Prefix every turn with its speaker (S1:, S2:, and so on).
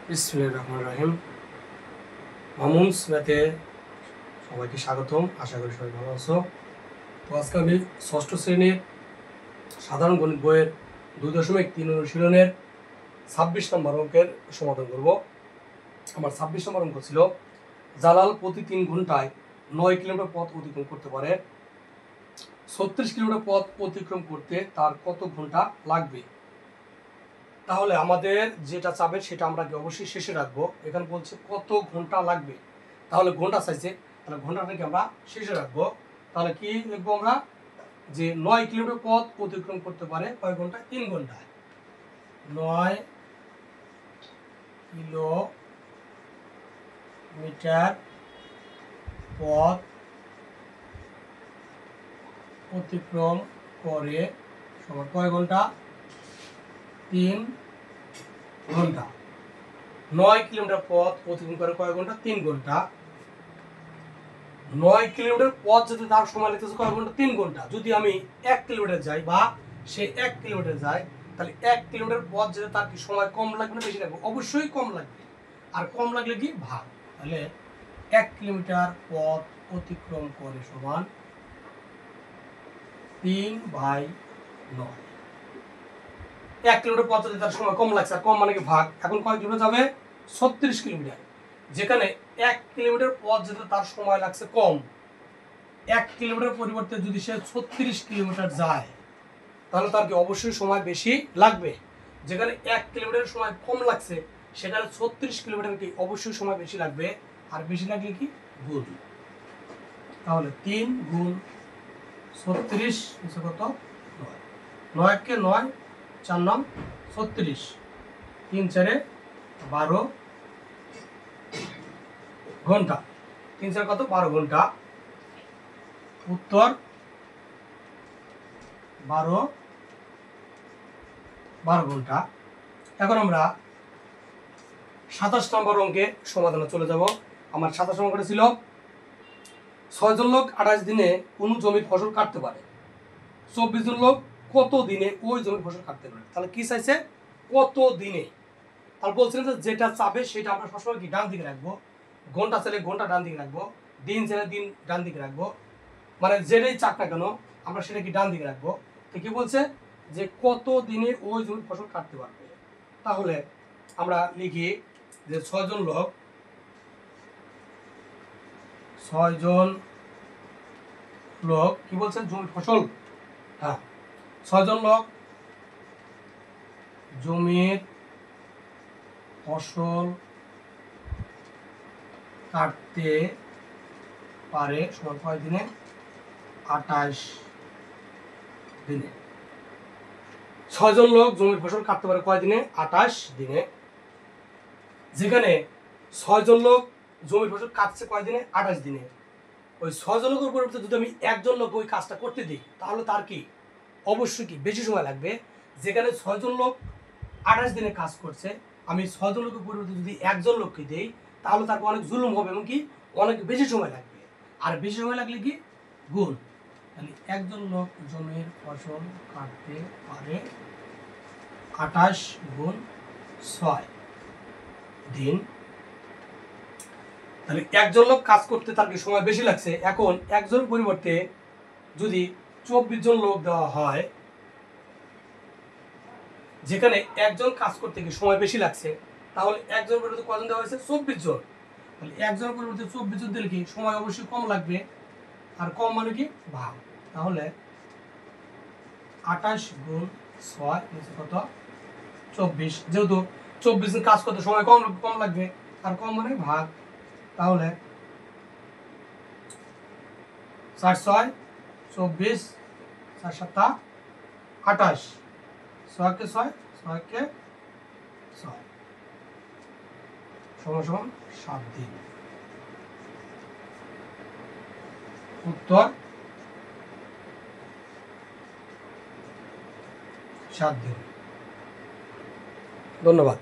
S1: বিসমিল্লাহির রহমানির রহিম। মামুনস ম্যাথে সবাইকে স্বাগতম। আশা করি সবাই ভালো আছো। তো আজকে আমি ষষ্ঠ শ্রেণীর সাধারণ গণিত বইয়ের 2.3 অনুশীলনের 26 নম্বর অঙ্কের সমাধান করব। আমার 26 নম্বর অঙ্ক ছিল, জালাল প্রতি 3 ঘন্টায় 9 কিলোমিটার পথ অতিক্রম করতে পারে। 36 কিলোমিটার পথ অতিক্রম করতে তার কত ঘন্টা লাগবে? তাহলে আমাদের যেটা চাবে সেটা আমরা অবশ্যই শেষে রাখবো। এখানে বলছে কত ঘন্টা লাগবে, তাহলে ঘন্টা চাইছে, তাহলে ঘন্টাটাকে আমরা শেষে রাখবো। তাহলে কি লিখবো আমরা, যে 9 কিলোমিটার পথ অতিক্রম করতে পারে কয় ঘন্টা? 3 ঘন্টায়। 9 কিলোমিটার পথ অতিক্রম করে সমান কয় ঘন্টা? 3 ঘন্টা। 9 কিলোমিটার পথ অতিক্রম করে কয় ঘন্টা? 3 ঘন্টা। 9 কিলোমিটার পথ যদি তার সময় লাগতেছে কয় ঘন্টা? 3 ঘন্টা। যদি আমি 1 কিলোমিটার যাই বা সে 1 কিলোমিটার যায়, তাহলে 1 কিলোমিটার পথ যেতে তার কি সময় কম লাগবে না বেশি লাগবে? অবশ্যই কম লাগবে। আর কম লাগলে কি ভাগ, তাহলে 1 কিলোমিটার পথ অতিক্রম করে সমান 3/9। 1 কিলোমিটার পথ যেতে তার সময় কম লাগছে, আর কম মানে কি ভাগ। এখন কয় কিলোমিটার যাবে? 36 কিলোমিটার। যেখানে 1 কিলোমিটার পথ যেতে তার সময় লাগছে কম, 1 কিলোমিটার পরিবর্তে যদি সে 36 কিলোমিটার যায়, তাহলে তার কি অবশ্যই সময় বেশি লাগবে। যেখানে 1 কিলোমিটার সময় কম লাগছে, সেখানে 36 কিলোমিটার কি অবশ্যই সময় বেশি লাগবে। আর বেশি লাগলে কি গুণ, তাহলে 3 গুণ 36 কত? 9। 9 কে 9, 4 9 36, 3 4 12 ঘন্টা। 3 4 কত? 12 ঘন্টা। উত্তর 12 ঘন্টা। এখন আমরা 27 নম্বর অঙ্কে সমাধানে চলে যাব। আমার 27 নম্বরটা ছিল, 6 জন লোক 28 দিনে কোন জমির ফসল কাটতে পারে, 24 জন লোক কত দিনে ওই জমির ফসল কাটতে পারে। তাহলে কি চাইছে? কত দিনে। তাহলে বলছিলেন যে যেটা চাবে সেটা আমরা সবসময় কি ডান দিকে রাখবো। ঘন্টা চাইলে ঘন্টা ডান দিকে রাখবো, দিন চাইলে দিন ডান দিকে রাখবো, মানে যেটাই চাক না কেন আমরা সেটা কি ডান দিকে রাখবো। তো কি বলছে যে কত দিনে ওই জমির ফসল কাটতে পারবে। তাহলে আমরা লিখি যে 6 জন লোক কি বলছেন? জমির ফসল। হ্যাঁ, 6 জন লোক জমির ফসল কাটতে পারে সমান কয় দিনে? 28 দিনে। 6 জন লোক জমির ফসল কাটতে পারে কয় দিনে? 28 দিনে। যেখানে 6 জন লোক জমির ফসল কাটছে কয় দিনে? 28 দিনে। ওই 6 জন লোকের পরিবর্তে যদি আমি একজন লোক ওই কাজটা করতে দিই, তাহলে তার কি অবশ্যই কি বেশি সময় লাগবে। যেখানে 6 জন লোক 28 দিনে কাজ করছে, আমি 6 জন লোকের পরিবর্তে যদি একজন লোককে দেই, তাহলে তার অনেক জুলুম হবে এবং কি অনেক বেশি সময় লাগবে। আর বেশি সময় লাগলে কি গুণ, তাহলে একজন লোক জমির ফসল কাটতে পারে 28 গুণ 6 দিন। তাহলে একজন লোক কাজ করতে তার কি সময় বেশি লাগছে। এখন একজন পরিবর্তে যদি 24 জন লোক দেওয়া হয়, যেখানে একজন কাজ করতে কি সময় বেশি লাগছে, তাহলে একজন পরিবর্তে কজন দেওয়া হয়েছে? 24 জন। তাহলে একজন পরিবর্তে 24 জন দিলে কি সময় অবশ্যই কম লাগবে। আর কম মানে কি ভাগ, তাহলে 28 গুণ 6 কত? 24। যেহেতু 24 জন কাজ করতে সময় কম লাগবে, আর কম মানে ভাগ, তাহলে 4 6 24, 4 7 28, 6 কে 6 6 কে 6 সমান 7 দিন। উত্তর 7 দিন। ধন্যবাদ।